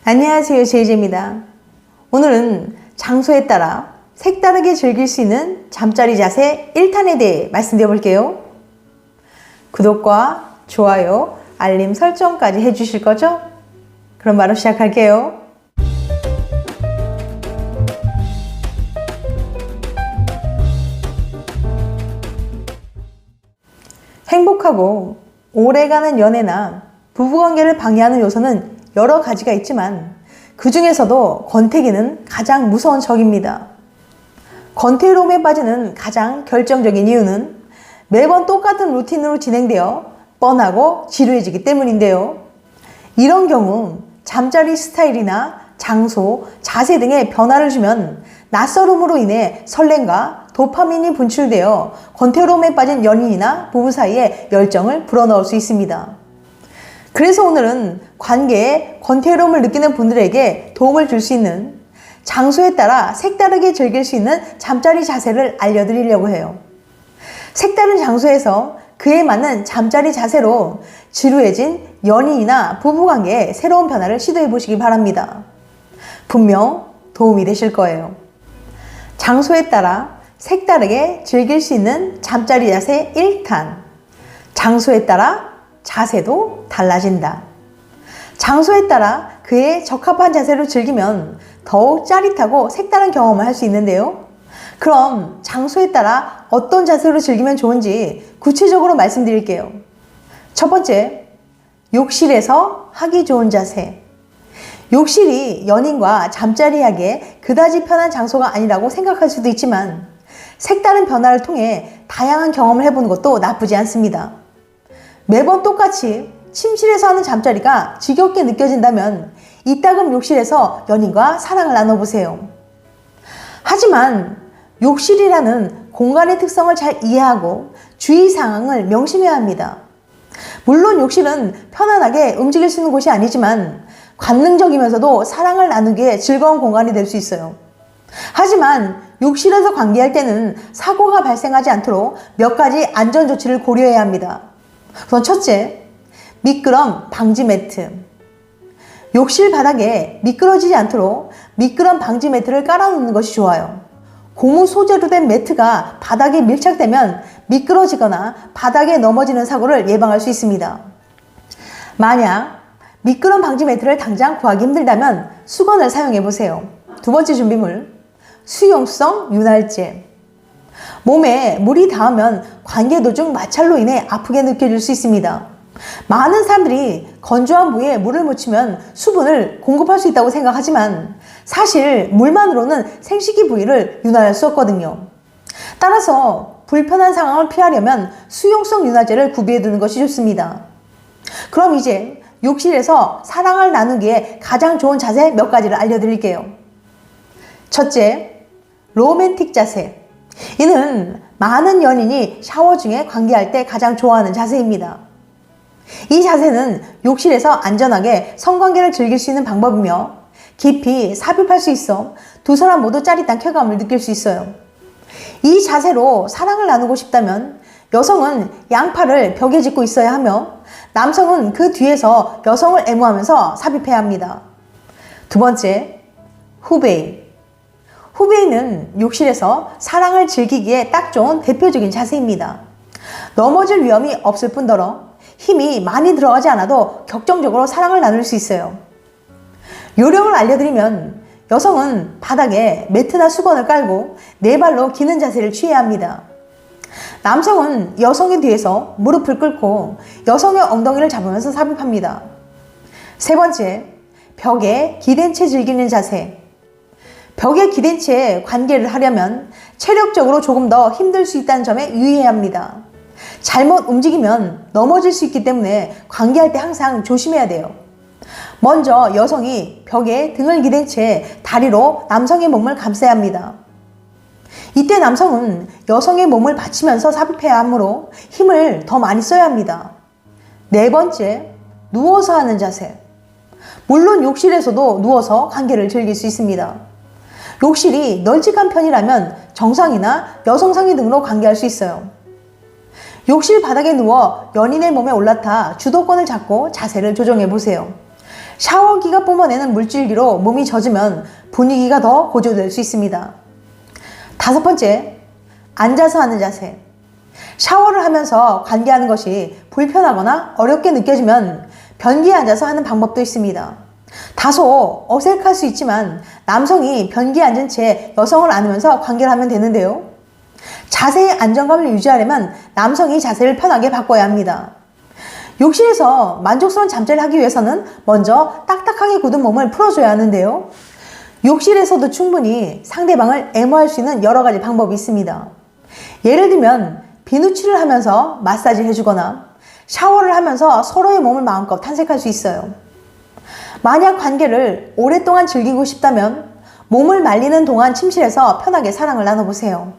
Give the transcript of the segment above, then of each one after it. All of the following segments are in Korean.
안녕하세요, 제이제입니다. 오늘은 장소에 따라 색다르게 즐길 수 있는 잠자리 자세 1탄에 대해 말씀드려 볼게요. 구독과 좋아요, 알림 설정까지 해주실 거죠? 그럼 바로 시작할게요. 행복하고 오래가는 연애나 부부관계를 방해하는 요소는 여러 가지가 있지만 그 중에서도 권태기는 가장 무서운 적입니다. 권태로움에 빠지는 가장 결정적인 이유는 매번 똑같은 루틴으로 진행되어 뻔하고 지루해지기 때문인데요. 이런 경우 잠자리 스타일이나 장소, 자세 등의 변화를 주면 낯설음으로 인해 설렘과 도파민이 분출되어 권태로움에 빠진 연인이나 부부 사이에 열정을 불어넣을 수 있습니다. 그래서 오늘은 관계에 권태로움을 느끼는 분들에게 도움을 줄 수 있는 장소에 따라 색다르게 즐길 수 있는 잠자리 자세를 알려드리려고 해요. 색다른 장소에서 그에 맞는 잠자리 자세로 지루해진 연인이나 부부관계에 새로운 변화를 시도해 보시기 바랍니다. 분명 도움이 되실 거예요. 장소에 따라 색다르게 즐길 수 있는 잠자리 자세 1탄. 장소에 따라 자세도 달라진다. 장소에 따라 그에 적합한 자세로 즐기면 더욱 짜릿하고 색다른 경험을 할 수 있는데요. 그럼 장소에 따라 어떤 자세로 즐기면 좋은지 구체적으로 말씀드릴게요. 첫 번째, 욕실에서 하기 좋은 자세. 욕실이 연인과 잠자리 하기에 그다지 편한 장소가 아니라고 생각할 수도 있지만 색다른 변화를 통해 다양한 경험을 해보는 것도 나쁘지 않습니다. 매번 똑같이 침실에서 하는 잠자리가 지겹게 느껴진다면 이따금 욕실에서 연인과 사랑을 나눠보세요. 하지만 욕실이라는 공간의 특성을 잘 이해하고 주의 사항을 명심해야 합니다. 물론 욕실은 편안하게 움직일 수 있는 곳이 아니지만 관능적이면서도 사랑을 나누기에 즐거운 공간이 될 수 있어요. 하지만 욕실에서 관계할 때는 사고가 발생하지 않도록 몇 가지 안전 조치를 고려해야 합니다. 우선 첫째, 미끄럼 방지 매트. 욕실 바닥에 미끄러지지 않도록 미끄럼 방지 매트를 깔아놓는 것이 좋아요. 고무 소재로 된 매트가 바닥에 밀착되면 미끄러지거나 바닥에 넘어지는 사고를 예방할 수 있습니다. 만약 미끄럼 방지 매트를 당장 구하기 힘들다면 수건을 사용해 보세요. 두 번째 준비물, 수용성 윤활제. 몸에 물이 닿으면 관계 도중 마찰로 인해 아프게 느껴질 수 있습니다. 많은 사람들이 건조한 부위에 물을 묻히면 수분을 공급할 수 있다고 생각하지만 사실 물만으로는 생식기 부위를 윤활할 수 없거든요. 따라서 불편한 상황을 피하려면 수용성 윤활제를 구비해 두는 것이 좋습니다. 그럼 이제 욕실에서 사랑을 나누기에 가장 좋은 자세 몇 가지를 알려드릴게요. 첫째, 로맨틱 자세. 이는 많은 연인이 샤워 중에 관계할 때 가장 좋아하는 자세입니다. 이 자세는 욕실에서 안전하게 성관계를 즐길 수 있는 방법이며 깊이 삽입할 수 있어 두 사람 모두 짜릿한 쾌감을 느낄 수 있어요. 이 자세로 사랑을 나누고 싶다면 여성은 양팔을 벽에 짚고 있어야 하며 남성은 그 뒤에서 여성을 애무하면서 삽입해야 합니다. 두 번째, 후베이. 후베이는 욕실에서 사랑을 즐기기에 딱 좋은 대표적인 자세입니다. 넘어질 위험이 없을 뿐더러 힘이 많이 들어가지 않아도 격정적으로 사랑을 나눌 수 있어요. 요령을 알려드리면 여성은 바닥에 매트나 수건을 깔고 네 발로 기는 자세를 취해야 합니다. 남성은 여성의 뒤에서 무릎을 꿇고 여성의 엉덩이를 잡으면서 삽입합니다. 세 번째, 벽에 기댄 채 즐기는 자세. 벽에 기댄 채 관계를 하려면 체력적으로 조금 더 힘들 수 있다는 점에 유의해야 합니다. 잘못 움직이면 넘어질 수 있기 때문에 관계할 때 항상 조심해야 돼요. 먼저 여성이 벽에 등을 기댄 채 다리로 남성의 몸을 감싸야 합니다. 이때 남성은 여성의 몸을 받치면서 삽입해야 하므로 힘을 더 많이 써야 합니다. 네 번째, 누워서 하는 자세. 물론 욕실에서도 누워서 관계를 즐길 수 있습니다. 욕실이 널찍한 편이라면 정상이나 여성상의 등으로 관계할 수 있어요. 욕실 바닥에 누워 연인의 몸에 올라타 주도권을 잡고 자세를 조정해 보세요. 샤워기가 뿜어내는 물줄기로 몸이 젖으면 분위기가 더 고조될 수 있습니다. 5번째, 앉아서 하는 자세. 샤워를 하면서 관계하는 것이 불편하거나 어렵게 느껴지면 변기에 앉아서 하는 방법도 있습니다. 다소 어색할 수 있지만 남성이 변기에 앉은 채 여성을 안으면서 관계를 하면 되는데요. 자세의 안정감을 유지하려면 남성이 자세를 편하게 바꿔야 합니다. 욕실에서 만족스러운 잠자리를 하기 위해서는 먼저 딱딱하게 굳은 몸을 풀어줘야 하는데요. 욕실에서도 충분히 상대방을 애무할 수 있는 여러 가지 방법이 있습니다. 예를 들면 비누칠을 하면서 마사지를 해주거나 샤워를 하면서 서로의 몸을 마음껏 탐색할 수 있어요. 만약 관계를 오랫동안 즐기고 싶다면 몸을 말리는 동안 침실에서 편하게 사랑을 나눠보세요.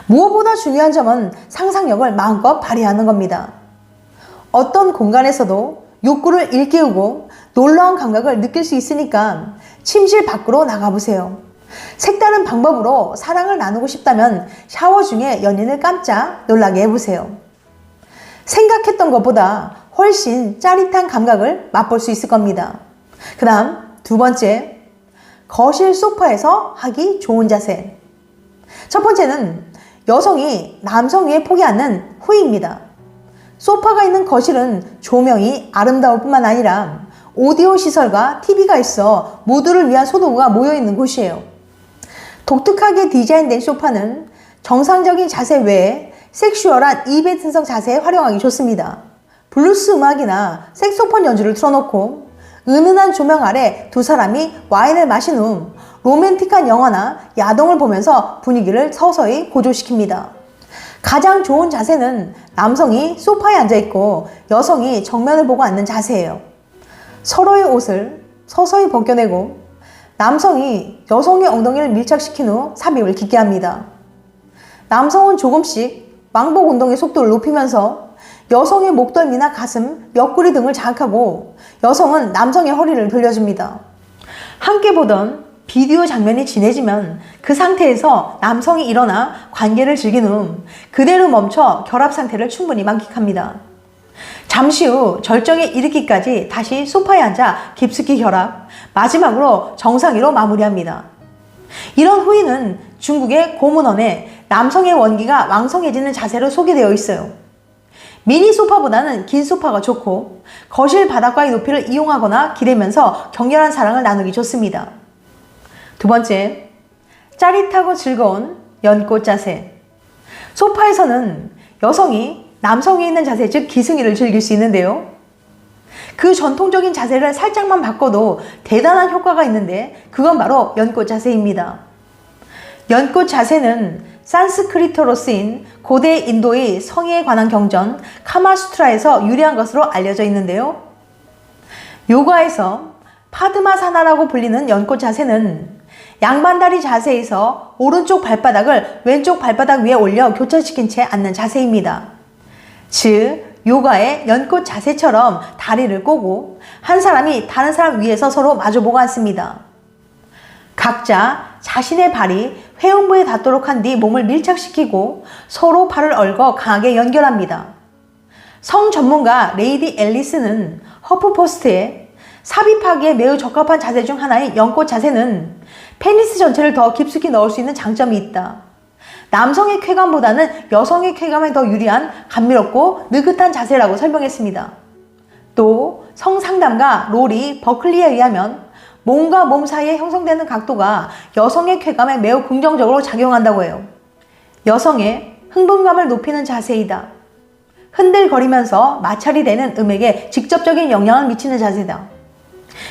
무엇보다 중요한 점은 상상력을 마음껏 발휘하는 겁니다. 어떤 공간에서도 욕구를 일깨우고 놀라운 감각을 느낄 수 있으니까 침실 밖으로 나가보세요. 색다른 방법으로 사랑을 나누고 싶다면 샤워 중에 연인을 깜짝 놀라게 해보세요. 생각했던 것보다 훨씬 짜릿한 감각을 맛볼 수 있을 겁니다. 그 다음 2번째, 거실 소파에서 하기 좋은 자세. 첫 번째는 여성이 남성 위에 포기 않는 후입니다. 소파가 있는 거실은 조명이 아름다울 뿐만 아니라 오디오 시설과 TV가 있어 모두를 위한 소도구가 모여있는 곳이에요. 독특하게 디자인된 소파는 정상적인 자세 외에 섹슈얼한 이벤트성 자세에 활용하기 좋습니다. 블루스 음악이나 색소폰 연주를 틀어놓고 은은한 조명 아래 두 사람이 와인을 마신 후 로맨틱한 영화나 야동을 보면서 분위기를 서서히 고조시킵니다. 가장 좋은 자세는 남성이 소파에 앉아있고 여성이 정면을 보고 앉는 자세예요. 서로의 옷을 서서히 벗겨내고 남성이 여성의 엉덩이를 밀착시킨 후 삽입을 깊게 합니다. 남성은 조금씩 왕복 운동의 속도를 높이면서 여성의 목덜미나 가슴, 옆구리 등을 자극하고 여성은 남성의 허리를 돌려줍니다. 함께 보던 비디오 장면이 진해지면 그 상태에서 남성이 일어나 관계를 즐긴 후 그대로 멈춰 결합 상태를 충분히 만끽합니다. 잠시 후 절정에 이르기까지 다시 소파에 앉아 깊숙이 결합, 마지막으로 정상위로 마무리합니다. 이런 후위는 중국의 고문원에 남성의 원기가 왕성해지는 자세로 소개되어 있어요. 미니 소파보다는 긴 소파가 좋고 거실 바닥과의 높이를 이용하거나 기대면서 격렬한 사랑을 나누기 좋습니다. 2번째, 짜릿하고 즐거운 연꽃 자세. 소파에서는 여성이 남성 위에 있는 자세, 즉 기승이를 즐길 수 있는데요. 그 전통적인 자세를 살짝만 바꿔도 대단한 효과가 있는데 그건 바로 연꽃 자세입니다. 연꽃 자세는 산스크리트어로 쓰인 고대 인도의 성에 관한 경전 카마수트라에서 유래한 것으로 알려져 있는데요. 요가에서 파드마사나라고 불리는 연꽃 자세는 양반다리 자세에서 오른쪽 발바닥을 왼쪽 발바닥 위에 올려 교차시킨 채 앉는 자세입니다. 즉 요가의 연꽃 자세처럼 다리를 꼬고 한 사람이 다른 사람 위에서 서로 마주보고 앉습니다. 각자 자신의 발이 회음부에 닿도록 한 뒤 몸을 밀착시키고 서로 팔을 얽어 강하게 연결합니다. 성 전문가 레이디 앨리스는 허프포스트에 삽입하기에 매우 적합한 자세 중 하나인 연꽃 자세는 페니스 전체를 더 깊숙이 넣을 수 있는 장점이 있다. 남성의 쾌감보다는 여성의 쾌감에 더 유리한 감미롭고 느긋한 자세라고 설명했습니다. 또 성상담가 로리 버클리에 의하면 몸과 몸 사이에 형성되는 각도가 여성의 쾌감에 매우 긍정적으로 작용한다고 해요. 여성의 흥분감을 높이는 자세이다. 흔들거리면서 마찰이 되는 음액에 직접적인 영향을 미치는 자세다.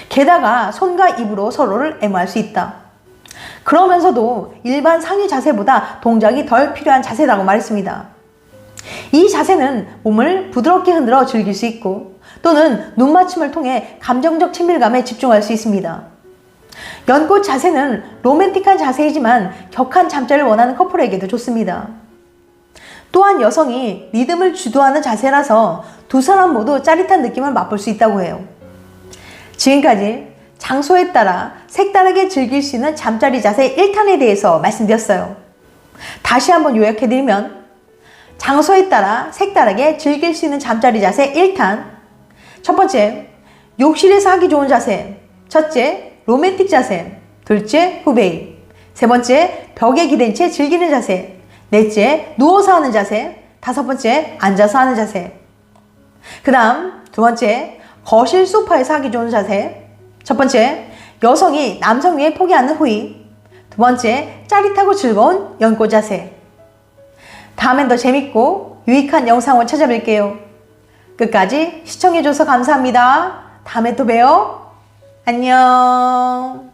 게다가 손과 입으로 서로를 애무할 수 있다. 그러면서도 일반 상위 자세보다 동작이 덜 필요한 자세라고 말했습니다. 이 자세는 몸을 부드럽게 흔들어 즐길 수 있고 또는 눈맞춤을 통해 감정적 친밀감에 집중할 수 있습니다. 연꽃 자세는 로맨틱한 자세이지만 격한 잠자리를 원하는 커플에게도 좋습니다. 또한 여성이 리듬을 주도하는 자세라서 두 사람 모두 짜릿한 느낌을 맛볼 수 있다고 해요. 지금까지 장소에 따라 색다르게 즐길 수 있는 잠자리 자세 1탄에 대해서 말씀드렸어요. 다시 한번 요약해드리면 장소에 따라 색다르게 즐길 수 있는 잠자리 자세 1탄. 첫 번째, 욕실에서 하기 좋은 자세. 첫째, 로맨틱 자세. 둘째, 후베이. 세 번째, 벽에 기댄 채 즐기는 자세. 넷째, 누워서 하는 자세. 다섯 번째, 앉아서 하는 자세. 그 다음 두 번째, 거실 소파에서 하기 좋은 자세. 첫 번째, 여성이 남성 위에 포기하는 호의. 두 번째, 짜릿하고 즐거운 연꽃 자세. 다음엔 더 재밌고 유익한 영상을 찾아뵐게요. 끝까지 시청해줘서 감사합니다. 다음에 또 봬요. 안녕.